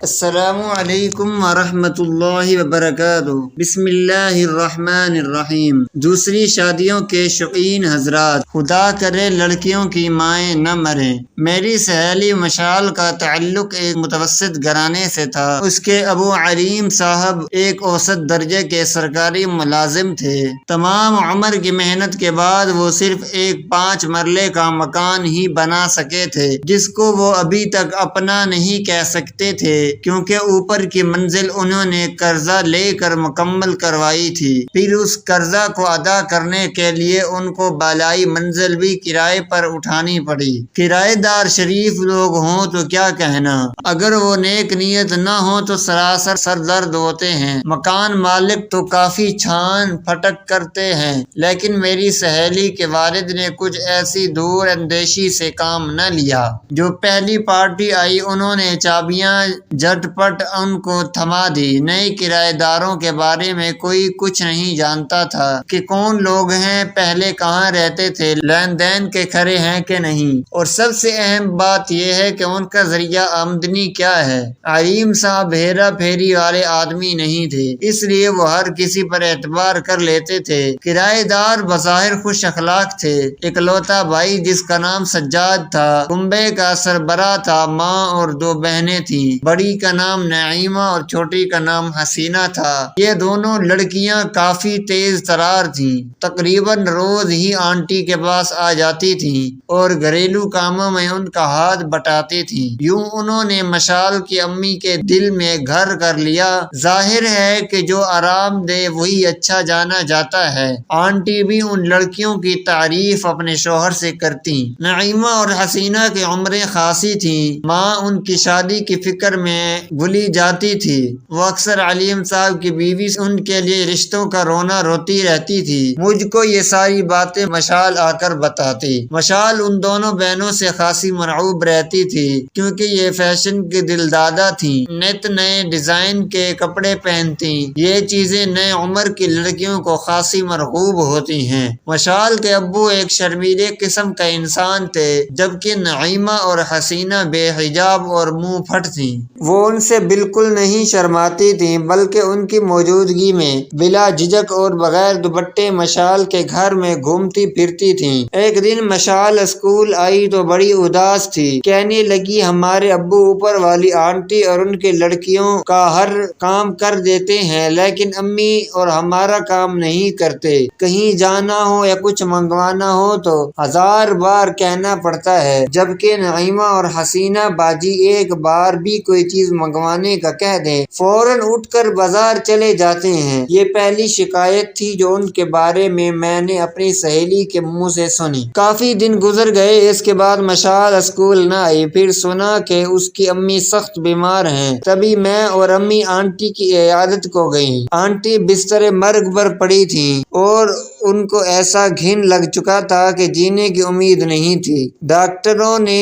السلام علیکم ورحمۃ اللہ وبرکاتہ۔ بسم اللہ الرحمن الرحیم۔ دوسری شادیوں کے شوقین حضرات، خدا کرے لڑکیوں کی مائیں نہ مریں۔ میری سہیلی مشال کا تعلق ایک متوسط گھرانے سے تھا۔ اس کے ابو علیم صاحب ایک اوسط درجے کے سرکاری ملازم تھے۔ تمام عمر کی محنت کے بعد وہ صرف ایک 5 مرلے کا مکان ہی بنا سکے تھے، جس کو وہ ابھی تک اپنا نہیں کہہ سکتے تھے، کیونکہ اوپر کی منزل انہوں نے قرضہ لے کر مکمل کروائی تھی۔ پھر اس قرضہ کو ادا کرنے کے لیے ان کو بالائی منزل بھی کرائے پر اٹھانی پڑی۔ کرایہ دار شریف لوگ ہوں تو کیا کہنا، اگر وہ نیک نیت نہ ہو تو سراسر سردرد ہوتے ہیں۔ مکان مالک تو کافی چھان پھٹک کرتے ہیں، لیکن میری سہیلی کے والد نے کچھ ایسی دور اندیشی سے کام نہ لیا۔ جو پہلی پارٹی آئی انہوں نے چابیاں جھٹ پٹ ان کو تھما دی۔ نئے کرایہ داروں کے بارے میں کوئی کچھ نہیں جانتا تھا کہ کون لوگ ہیں، پہلے کہاں رہتے تھے، لین دین کے کھرے ہیں کہ نہیں، اور سب سے اہم بات یہ ہے کہ ان کا ذریعہ آمدنی کیا ہے۔ علیم صاحب ہیرا پھیری والے آدمی نہیں تھے، اس لیے وہ ہر کسی پر اعتبار کر لیتے تھے۔ کرایہ دار بظاہر خوش اخلاق تھے۔ اکلوتا بھائی جس کا نام سجاد تھا، کنبے کا سربراہ تھا۔ ماں اور 2 بہنیں تھیں، بڑی کا نام نعیمہ اور چھوٹی کا نام حسینہ تھا۔ یہ دونوں لڑکیاں کافی تیز ترار تھیں، تقریباً روز ہی آنٹی کے پاس آ جاتی تھیں اور گھریلو کاموں میں ان کا ہاتھ بٹاتی تھیں۔ یوں انہوں نے مشال کی امی کے دل میں گھر کر لیا۔ ظاہر ہے کہ جو آرام دے وہی اچھا جانا جاتا ہے۔ آنٹی بھی ان لڑکیوں کی تعریف اپنے شوہر سے کرتی۔ نعیمہ اور حسینہ کی عمریں خاصی تھیں۔ ماں ان کی شادی کی فکر میں بھولی جاتی تھی۔ وہ اکثر علیم صاحب کی بیوی ان کے لیے رشتوں کا رونا روتی رہتی تھی۔ مجھ کو یہ ساری باتیں مشال آ کر بتاتی۔ مشال ان دونوں بہنوں سے خاصی مرعوب رہتی تھی، کیونکہ یہ فیشن کی دلدادہ تھیں، نت نئے ڈیزائن کے کپڑے پہنتی۔ یہ چیزیں نئے عمر کی لڑکیوں کو خاصی مرغوب ہوتی ہیں۔ مشال کے ابو ایک شرمیلے قسم کا انسان تھے، جبکہ نعیمہ اور حسینہ بے حجاب اور منہ پھٹ تھیں۔ وہ ان سے بالکل نہیں شرماتی تھیں، بلکہ ان کی موجودگی میں بلا جھجک اور بغیر دوپٹے مشال کے گھر میں گھومتی پھرتی تھیں۔ ایک دن مشال اسکول آئی تو بڑی اداس تھی۔ کہنے لگی ہمارے ابو اوپر والی آنٹی اور ان کی لڑکیوں کا ہر کام کر دیتے ہیں، لیکن امی اور ہمارا کام نہیں کرتے۔ کہیں جانا ہو یا کچھ منگوانا ہو تو 1000 بار کہنا پڑتا ہے، جبکہ نعیمہ اور حسینہ باجی ایک بار بھی کوئی چیز منگوانے کا کہہ دیں فوراً اٹھ کر بازار چلے جاتے ہیں۔ یہ پہلی شکایت تھی جو ان کے بارے میں نے اپنی سہیلی کے منہ سے سنی۔ کافی دن گزر گئے، اس کے بعد مشال اسکول نہ آئی۔ پھر سنا کہ اس کی امی سخت بیمار ہیں۔ تبھی میں اور امی آنٹی کی عیادت کو گئیں۔ آنٹی بستر مرگ پر پڑی تھیں اور ان کو ایسا گھن لگ چکا تھا کہ جینے کی امید نہیں تھی۔ ڈاکٹروں نے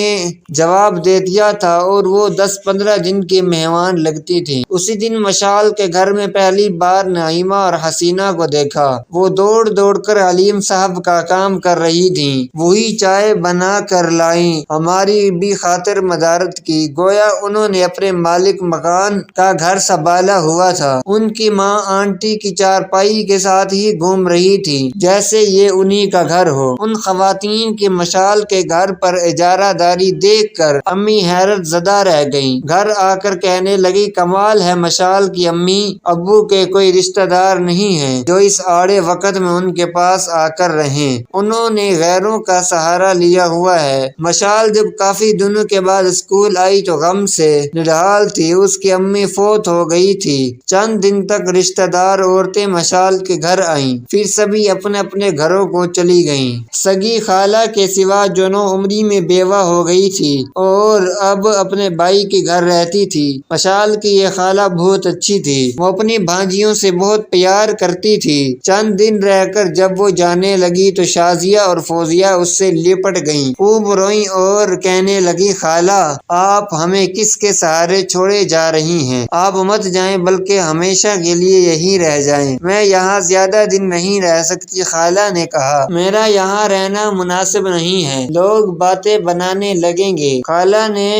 جواب دے دیا تھا اور وہ 10-15 دن کی مہمان لگتی تھی۔ اسی دن مشال کے گھر میں پہلی بار نعیمہ اور حسینہ کو دیکھا۔ وہ دوڑ دوڑ کر علیم صاحب کا کام کر رہی تھیں۔ وہی چائے بنا کر لائیں، ہماری بھی خاطر مدارت کی، گویا انہوں نے اپنے مالک مکان کا گھر سنبھالا ہوا تھا۔ ان کی ماں آنٹی کی چارپائی کے ساتھ ہی گھوم رہی تھی جیسے یہ انہی کا گھر ہو۔ ان خواتین کی مشال کے گھر پر اجارہ داری دیکھ کر امی حیرت زدہ رہ گئیں۔ گھر آ کر کہنے لگی کمال ہے، مشال کی امی ابو کے کوئی رشتہ دار نہیں ہیں جو اس آڑے وقت میں ان کے پاس آ کر رہیں۔ انہوں نے غیروں کا سہارا لیا ہوا ہے۔ مشال جب کافی دنوں کے بعد اسکول آئی تو غم سے نڈھال تھی۔ اس کی امی فوت ہو گئی تھی۔ چند دن تک رشتہ دار عورتیں مشال کے گھر آئیں، پھر سبھی اپنے اپنے گھروں کو چلی گئیں۔ سگی خالہ کے سوا جو 9 عمری میں بیوہ ہو گئی تھی اور اب اپنے بھائی کے گھر رہتی تھی۔ مشال کی یہ خالہ بہت اچھی تھی، وہ اپنی بھانجیوں سے بہت پیار کرتی تھی۔ چند دن رہ کر جب وہ جانے لگی تو شازیہ اور فوزیہ اس سے لپٹ گئیں، خوب روئیں اور کہنے لگی خالہ آپ ہمیں کس کے سہارے چھوڑے جا رہی ہیں، آپ مت جائیں بلکہ ہمیشہ کے لیے یہیں رہ جائیں۔ میں یہاں زیادہ دن نہیں رہ سکتی، خالہ نے کہا میرا یہاں رہنا مناسب نہیں ہے، لوگ باتیں بنانے لگیں گے۔ خالہ نے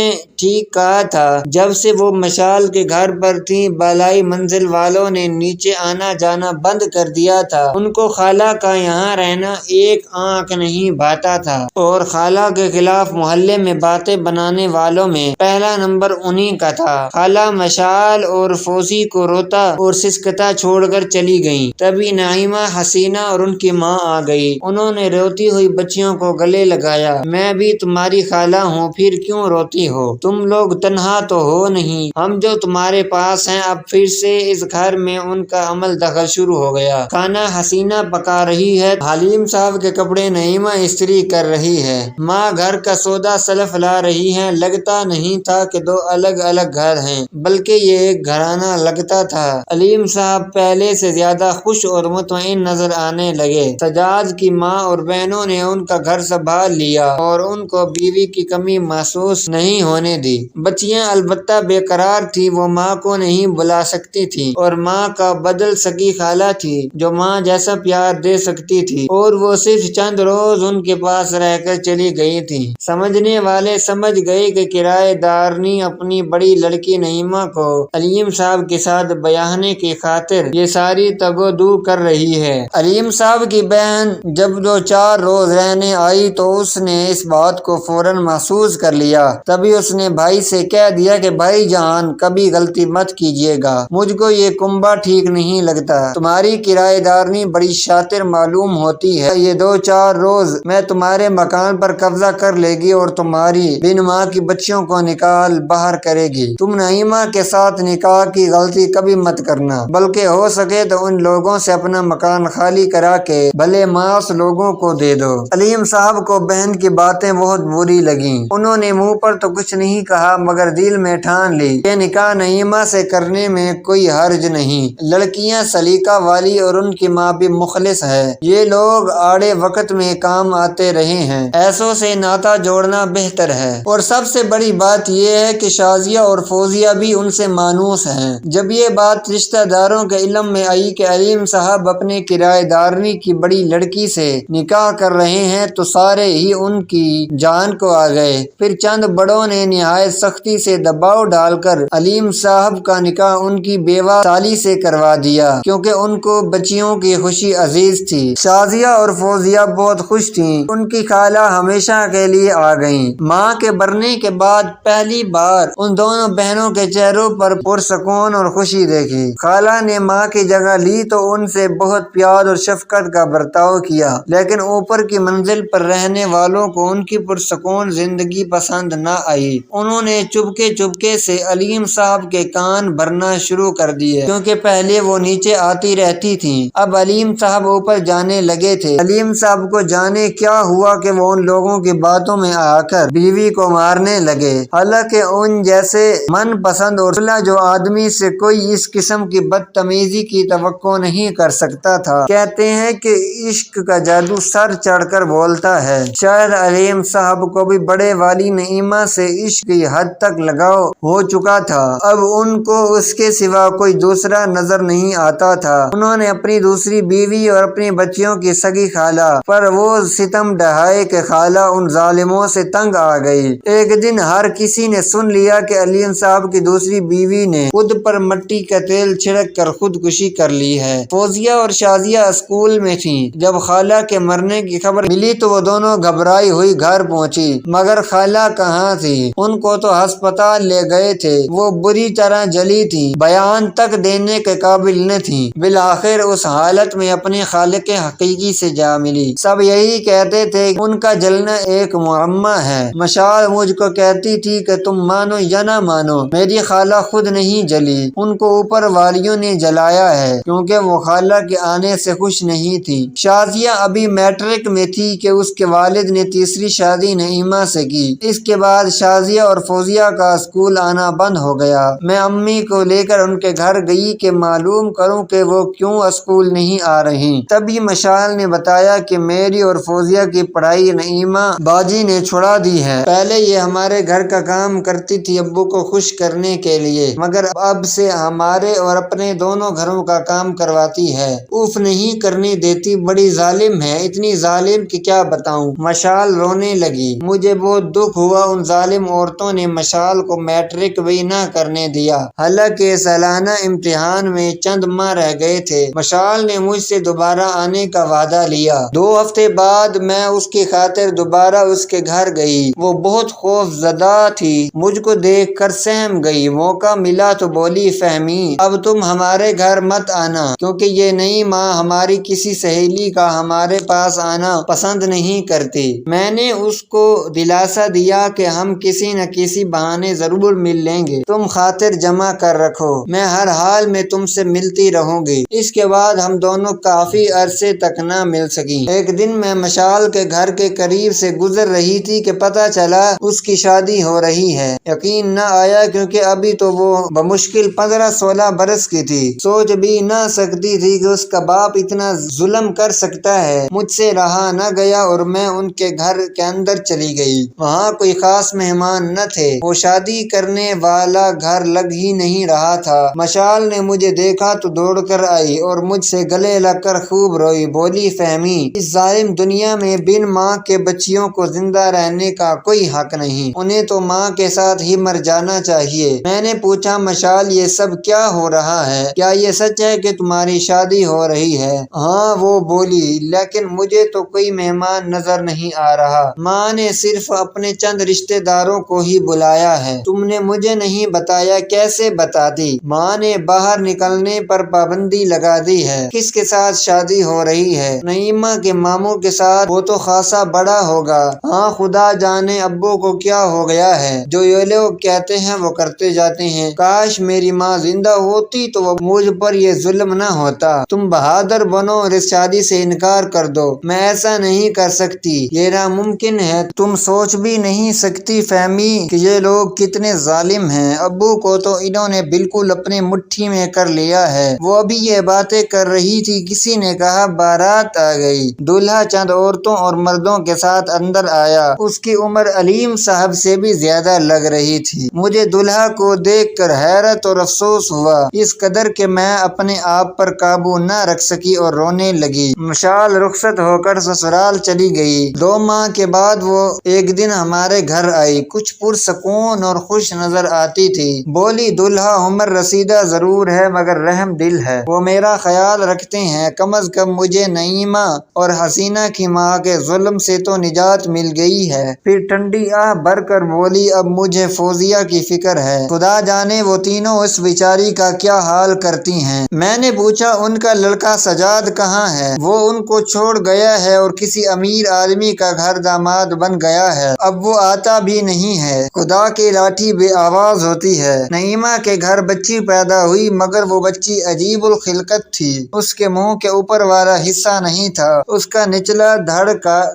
ٹھیک کہا تھا۔ جب سے وہ مشال کے گھر پر تھی، بالائی منزل والوں نے نیچے آنا جانا بند کر دیا تھا۔ ان کو خالہ کا یہاں رہنا ایک آنکھ نہیں بھاتا تھا، اور خالہ کے خلاف محلے میں باتیں بنانے والوں میں پہلا نمبر انہی کا تھا۔ خالہ مشال اور فوزی کو روتا اور سسکتا چھوڑ کر چلی گئیں۔ تبھی نعیمہ، حسینہ اور ان کی ماں آ گئی۔ انہوں نے روتی ہوئی بچیوں کو گلے لگایا۔ میں بھی تمہاری خالہ ہوں، پھر کیوں روتی ہو؟ تم لوگ تنہا تو ہو نہیں، ہم جو تمہارے پاس ہیں۔ اب پھر سے اس گھر میں ان کا عمل دخل شروع ہو گیا۔ کھانا حسینہ پکا رہی ہے، حلیم صاحب کے کپڑے نعیمہ استری کر رہی ہے، ماں گھر کا سودا سلف لا رہی ہیں۔ لگتا نہیں تھا کہ دو الگ الگ گھر ہیں، بلکہ یہ ایک گھرانہ لگتا تھا۔ حلیم صاحب پہلے سے زیادہ خوش اور مطمئن نظر آنے لگے۔ سجاد کی ماں اور بہنوں نے ان کا گھر سنبھال لیا اور ان کو بیوی کی کمی محسوس نہیں ہونے دی۔ بچیاں البتہ بے قرار تھیں، وہ ماں کو نہیں بلا سکتی تھیں، اور ماں کا بدل سکی خالہ تھی جو ماں جیسا پیار دے سکتی تھی، اور وہ صرف چند روز ان کے پاس رہ کر چلی گئی تھی۔ سمجھنے والے سمجھ گئے کہ کرایہ دارنی اپنی بڑی لڑکی نعیمہ کو حلیم صاحب کے ساتھ بیاہنے کی خاطر یہ ساری تگ و دو کر رہی ہے۔ حلیم صاحب کی بہن جب 2-4 روز رہنے آئی تو اس نے اس بات کو فوراً محسوس کر لیا۔ تبھی اس نے بھائی سے کہہ دیا کہ بھائی جان، کبھی غلطی مت کیجیے گا، مجھ کو یہ کنبہ ٹھیک نہیں لگتا۔ تمہاری کرایہ دارنی بڑی شاطر معلوم ہوتی ہے، یہ 2-4 روز میں تمہارے مکان پر قبضہ کر لے گی اور تمہاری بن ماں کی بچیوں کو نکال باہر کرے گی۔ تم نعیمہ کے ساتھ نکاح کی غلطی کبھی مت کرنا، بلکہ ہو سکے تو ان لوگوں سے اپنا مکان خالی کرا کے بھلے ماس لوگوں کو دے دو۔ حلیم صاحب کو بہن کی باتیں بہت بری لگیں۔ انہوں نے منہ پر تو کچھ نہیں کہا، مگر دل میں ٹھان لی کہ نکاح نعیمہ سے کرنے میں کوئی حرج نہیں۔ لڑکیاں سلیقہ والی اور ان کی ماں بھی مخلص ہے، یہ لوگ آڑے وقت میں کام آتے رہے ہیں، ایسوں سے ناطہ جوڑنا بہتر ہے۔ اور سب سے بڑی بات یہ ہے کہ شازیہ اور فوزیہ بھی ان سے مانوس ہیں۔ جب یہ بات رشتہ داروں کے علم میں آئی کہ حلیم صاحب اپنے کرایہ دارنی کی بڑی لڑکی سے نکاح کر رہے ہیں تو سارے ہی ان کی جان کو آ گئے۔ پھر چند بڑوں نے نہایت سختی سے دباؤ ڈال کر حلیم صاحب کا نکاح ان کی بیوہ سالی سے کروا دیا، کیونکہ ان کو بچیوں کی خوشی عزیز تھی۔ شازیہ اور فوزیہ بہت خوش تھیں، ان کی خالہ ہمیشہ کے لیے آ گئیں۔ ماں کے مرنے کے بعد پہلی بار ان دونوں بہنوں کے چہروں پر پرسکون اور خوشی دیکھی۔ خالہ نے ماں کی جگہ لی تو ان سے بہت پیار اور شفقت کا برتاؤ کیا، لیکن اوپر کی منزل پر رہنے والوں کو ان کی پرسکون زندگی پسند نہ آئی۔ انہوں نے چپکے سے حلیم صاحب کے کان بھرنا شروع کر دیے، کیونکہ پہلے وہ نیچے آتی رہتی تھیں، اب حلیم صاحب اوپر جانے لگے تھے۔ حلیم صاحب کو جانے کیا ہوا کہ وہ ان لوگوں کی باتوں میں آ کر بیوی کو مارنے لگے، حالانکہ ان جیسے من پسند اور صلح جو آدمی سے کوئی اس قسم کی بدتمیزی کی توقع نہیں کر سکتا تھا۔ کہتے ہیں کہ عشق کا جادو سر چڑھ کر بولتا ہے، شاید حلیم صاحب کو بھی بڑے والی نعیمہ سے عشق کی حد تک لگاؤ ہو چکا تھا، اب ان کو اس کے سوا کوئی دوسرا نظر نہیں آتا تھا۔ انہوں نے اپنی دوسری بیوی اور اپنی بچیوں کی سگی خالہ پر وہ ستم ڈھائے کہ خالہ ان ظالموں سے تنگ آ گئی۔ ایک دن ہر کسی نے سن لیا کہ حلیم صاحب کی دوسری بیوی نے خود پر مٹی کا تیل چھڑک کر خودکشی کر لی ہے۔ فوزیہ اور شازیہ اسکول میں تھیں، جب خالہ کے مرنے کی خبر ملی تو وہ دونوں گھبرائی ہوئی گھر پہنچی، مگر خالہ کہاں تھی؟ ان کو تو ہسپتال لے گئے تھے، وہ بری طرح جلی تھی، بیان تک دینے کے قابل نہ تھی، بالآخر اس حالت میں اپنے خالق حقیقی سے جا ملی۔ سب یہی کہتے تھے کہ ان کا جلنا ایک معمہ ہے۔ مشال مجھ کو کہتی تھی کہ تم مانو یا نہ مانو، میری خالہ خود نہیں جلی، ان کو اوپر والیوں نے جلایا ہے، کیونکہ وہ خالہ کے آنے سے خوش نہیں تھی۔ شازیہ ابھی میٹرک میں تھی کہ اس کے والد نے تیسری شادی نعیمہ سے کی۔ اس کے بعد شازیہ اور فوزیہ کا اسکول آنا بند ہو گیا۔ میں امی کو لے کر ان کے گھر گئی کہ معلوم کروں کہ وہ کیوں اسکول نہیں آ رہی۔ تبھی مشال نے بتایا کہ میری اور فوزیہ کی پڑھائی نعیمہ باجی نے چھڑا دی ہے۔ پہلے یہ ہمارے گھر کا کام کرتی تھی ابو کو خوش کرنے کے لیے، مگر اب سے ہمارے اور اپنے دونوں گھروں کا کام کرواتی ہے، اف نہیں کرنے دیتی، بڑی ظالم ہے، اتنی ظالم کہ کیا بتاؤں۔ مشال رونے لگی۔ مجھے بہت دکھ ہوا ان ظالم عورتوں عورتوں نے مشال کو میٹرک بھی نہ کرنے دیا، حالانکہ سالانہ امتحان میں چند ماہ رہ گئے تھے۔ مشال نے مجھ سے دوبارہ آنے کا وعدہ لیا۔ 2 ہفتے بعد میں اس کی خاطر دوبارہ اس کے گھر گئی۔ وہ بہت خوف زدہ تھی، مجھ کو دیکھ کر سہم گئی۔ موقع ملا تو بولی، فہمی اب تم ہمارے گھر مت آنا، کیونکہ یہ نئی ماں ہماری کسی سہیلی کا ہمارے پاس آنا پسند نہیں کرتی۔ میں نے اس کو دلاسا دیا کہ ہم کسی نہ کسی بہانے ضرور مل لیں گے، تم خاطر جمع کر رکھو، میں ہر حال میں تم سے ملتی رہوں گی۔ اس کے بعد ہم دونوں کافی عرصے تک نہ مل سکیں۔ ایک دن میں مشال کے گھر کے قریب سے گزر رہی تھی کہ پتہ چلا اس کی شادی ہو رہی ہے۔ یقین نہ آیا، کیونکہ ابھی تو وہ بمشکل 15-16 برس کی تھی۔ سوچ بھی نہ سکتی تھی کہ اس کا باپ اتنا ظلم کر سکتا ہے۔ مجھ سے رہا نہ گیا اور میں ان کے گھر کے اندر چلی گئی۔ وہاں کوئی خاص مہمان نہ تھے، وہ شادی کرنے والا گھر لگ ہی نہیں رہا تھا۔ مشال نے مجھے دیکھا تو دوڑ کر آئی اور مجھ سے گلے لگ کر خوب روئی۔ بولی، فہمی اس ظالم دنیا میں بن ماں کے بچیوں کو زندہ رہنے کا کوئی حق نہیں، انہیں تو ماں کے ساتھ ہی مر جانا چاہیے۔ میں نے پوچھا، مشال یہ سب کیا ہو رہا ہے؟ کیا یہ سچ ہے کہ تمہاری شادی ہو رہی ہے؟ ہاں، وہ بولی، لیکن مجھے تو کوئی مہمان نظر نہیں آ رہا۔ ماں نے صرف اپنے چند رشتے داروں کو ہی بلایا ہے۔ تم نے مجھے نہیں بتایا، کیسے بتاتی؟ ماں نے باہر نکلنے پر پابندی لگا دی ہے۔ کس کے ساتھ شادی ہو رہی ہے؟ نعیمہ کے ماموں کے ساتھ، وہ تو خاصا بڑا ہوگا۔ ہاں، خدا جانے ابو کو کیا ہو گیا ہے، جو یہ لوگ کہتے ہیں وہ کرتے جاتے ہیں۔ کاش میری ماں زندہ ہوتی تو وہ مجھ پر یہ ظلم نہ ہوتا۔ تم بہادر بنو اور اس شادی سے انکار کر دو۔ میں ایسا نہیں کر سکتی، یہ ناممکن ہے۔ تم سوچ بھی نہیں سکتی فہمی کہ یہ لوگ کتنے ظالم ہیں۔ ابو کو تو انہوں نے بالکل اپنی مٹھی میں کر لیا ہے۔ وہ ابھی یہ باتیں کر رہی تھی، کسی نے کہا بارات آ گئی۔ دولہا چند عورتوں اور مردوں کے ساتھ اندر آیا۔ اس کی عمر علیم صاحب سے بھی زیادہ لگ رہی تھی۔ مجھے دولہا کو دیکھ کر حیرت اور افسوس ہوا، اس قدر کہ میں اپنے آپ پر قابو نہ رکھ سکی اور رونے لگی۔ مشال رخصت ہو کر سسرال چلی گئی۔ 2 ماہ کے بعد وہ ایک دن ہمارے گھر آئی، کچھ پرسکون اور خوش نظر آتی تھی۔ بولی، دولہا عمر رسیدہ ضرور ہے مگر رحم دل ہے، وہ میرا خیال رکھتے ہیں۔ کم از کم مجھے نعیمہ اور حسینہ کی ماں کے ظلم سے تو نجات مل گئی ہے۔ پھر ٹھنڈی آہ بھر کر بولی، اب مجھے فوزیہ کی فکر ہے، خدا جانے وہ تینوں اس بیچاری کا کیا حال کرتی ہیں۔ میں نے پوچھا، ان کا لڑکا سجاد کہاں ہے؟ وہ ان کو چھوڑ گیا ہے اور کسی امیر آدمی کا گھر داماد بن گیا ہے، اب وہ آتا بھی نہیں ہے۔ خدا کی لاٹھی بے آواز ہوتی ہے۔ نعیمہ کے گھر بچی پیدا ہوئی، مگر وہ بچی عجیب الخلقت تھی۔ اس کے منہ کے اوپر والا حصہ نہیں تھا، اس کا نچلا دھڑ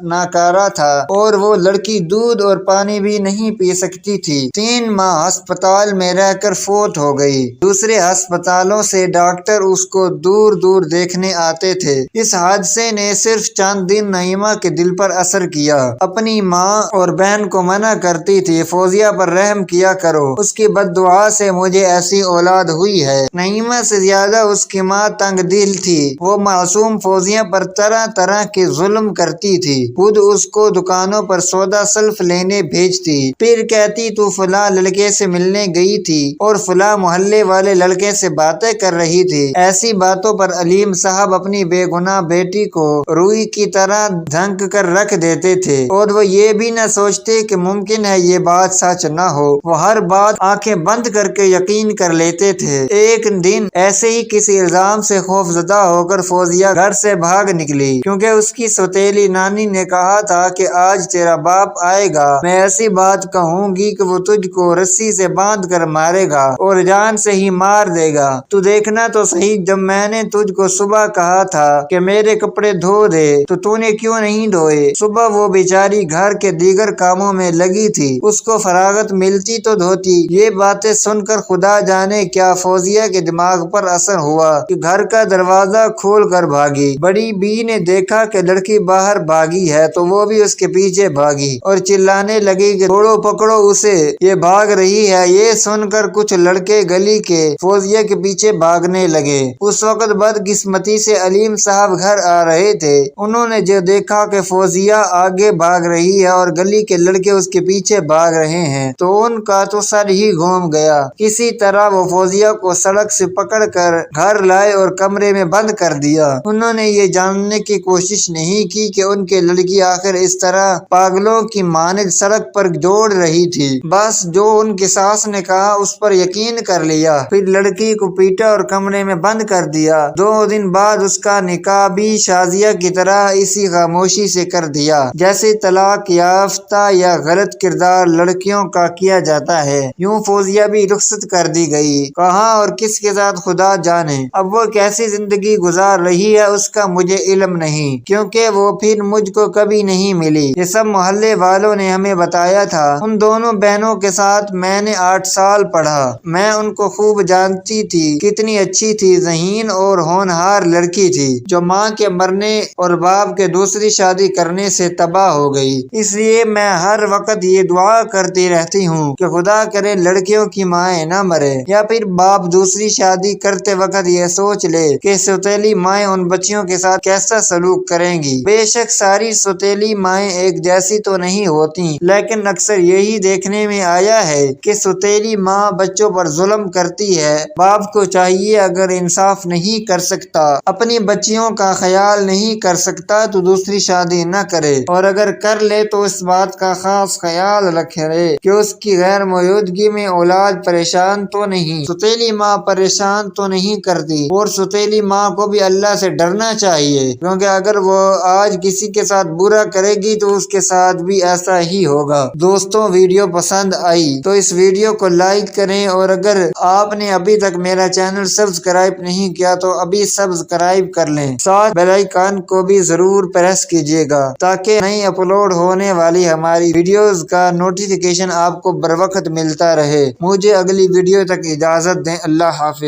ناکارہ تھا اور وہ لڑکی دودھ اور پانی بھی نہیں پی سکتی تھی۔ 3 ماہ ہسپتال میں رہ کر فوت ہو گئی۔ دوسرے ہسپتالوں سے ڈاکٹر اس کو دور دور دیکھنے آتے تھے۔ اس حادثے نے صرف چند دن نعیمہ کے دل پر اثر کیا۔ اپنی ماں اور بہن کو منع کرتی تھی، فوزیہ پر رحم کیا کرو، اس کی بد دعا سے مجھے ایسی اولاد ہوئی ہے۔ نعیمہ سے زیادہ اس کی ماں تنگ دل تھی، وہ معصوم فوزیہ پر طرح طرح کے ظلم کرتی تھی، خود اس کو دکانوں پر سودا سلف لینے بھیجتی، پھر کہتی تو فلاں لڑکے سے ملنے گئی تھی اور فلاں محلے والے لڑکے سے باتیں کر رہی تھی۔ ایسی باتوں پر علیم صاحب اپنی بے گناہ بیٹی کو روئی کی طرح دھنک کر رکھ دیتے تھے، اور وہ یہ بھی نہ سوچتے کہ ممکن ہے یہ بات سچ نہ ہو۔ وہ ہر بات آنکھیں بند کر کے یقین کر لیتے تھے۔ ایک دن ایسے ہی کسی الزام سے خوف زدہ ہو کر فوزیہ گھر سے بھاگ نکلی، کیونکہ اس کی سوتیلی نانی نے کہا تھا کہ آج تیرا باپ آئے گا، میں ایسی بات کہوں گی کہ وہ تجھ کو رسی سے باندھ کر مارے گا اور جان سے ہی مار دے گا۔ تو دیکھنا تو صحیح، جب میں نے تجھ کو صبح کہا تھا کہ میرے کپڑے دھو دے تو نے کیوں نہیں دھوئے؟ صبح وہ بیچاری گھر کے دیگر کاموں میں لگی تھی، اس کو فراغت ملتی تو دھوتی۔ یہ باتیں سن کر خدا جانے کیا فوزیہ کے دماغ پر اثر ہوا کہ گھر کا دروازہ کھول کر بھاگی۔ بڑی بی نے دیکھا کہ لڑکی باہر بھاگی ہے تو وہ بھی اس کے پیچھے بھاگی اور چلانے لگی کہ چھوڑو، پکڑو اسے، یہ بھاگ رہی ہے۔ یہ سن کر کچھ لڑکے گلی کے فوزیہ کے پیچھے بھاگنے لگے۔ اس وقت بدقسمتی سے علیم صاحب گھر آ رہے تھے۔ انہوں نے جو دیکھا کہ فوزیہ آگے بھاگ رہی ہے اور گلی کے لڑکے اس کے پیچھے بھاگ بھاگ رہے ہیں تو ان کا تو سر ہی گھوم گیا۔ کسی طرح وہ فوزیہ کو سڑک سے پکڑ کر گھر لائے اور کمرے میں بند کر دیا۔ انہوں نے یہ جاننے کی کوشش نہیں کی کہ ان کی لڑکی آخر اس طرح پاگلوں کی مانند سڑک پر دوڑ رہی تھی۔ بس جو ان کی ساس نے کہا اس پر یقین کر لیا، پھر لڑکی کو پیٹا اور کمرے میں بند کر دیا۔ 2 دن بعد اس کا نکاح بھی شازیہ کی طرح اسی خاموشی سے کر دیا جیسے طلاق یافتہ یا غلط کردار لڑکیوں کا کیا جاتا ہے۔ یوں فوزیہ بھی رخصت کر دی گئی، کہاں اور کس کے ساتھ خدا جانے۔ اب وہ کیسی زندگی گزار رہی ہے اس کا مجھے علم نہیں، کیونکہ وہ پھر مجھ کو کبھی نہیں ملی۔ یہ سب محلے والوں نے ہمیں بتایا تھا۔ ان دونوں بہنوں کے ساتھ میں نے 8 سال پڑھا۔ میں ان کو خوب جانتی تھی، کتنی اچھی تھی، ذہین اور ہونہار لڑکی تھی جو ماں کے مرنے اور باپ کے دوسری شادی کرنے سے تباہ ہو گئی۔ اس لیے میں ہر وقت یہ دعا کرتی رہتی ہوں کہ خدا کرے لڑکیوں کی مائیں نہ مرے، یا پھر باپ دوسری شادی کرتے وقت یہ سوچ لے کہ سوتیلی مائیں ان بچیوں کے ساتھ کیسا سلوک کریں گی۔ بے شک ساری سوتیلی مائیں ایک جیسی تو نہیں ہوتی، لیکن اکثر یہی دیکھنے میں آیا ہے کہ سوتیلی ماں بچوں پر ظلم کرتی ہے۔ باپ کو چاہیے اگر انصاف نہیں کر سکتا، اپنی بچیوں کا خیال نہیں کر سکتا تو دوسری شادی نہ کرے، اور اگر کر لے تو اس بات کا خاص خیال رکھے کہ اس کی غیر موجودگی میں اولاد پریشان تو نہیں، سوتیلی ماں پریشان تو نہیں کرتی۔ اور سوتیلی ماں کو بھی اللہ سے ڈرنا چاہیے، کیونکہ اگر وہ آج کسی کے ساتھ برا کرے گی تو اس کے ساتھ بھی ایسا ہی ہوگا۔ دوستوں ویڈیو پسند آئی تو اس ویڈیو کو لائک کریں، اور اگر آپ نے ابھی تک میرا چینل سبسکرائب نہیں کیا تو ابھی سبسکرائب کر لیں، ساتھ بیل آئیکن کو بھی ضرور پریس کیجیے گا تاکہ نئی اپلوڈ ہونے والی ہماری ویڈیوز کا نوٹیفیکیشن آپ کو بر وقت ملتا رہے۔ مجھے اگلی ویڈیو تک اجازت دیں۔ اللہ حافظ۔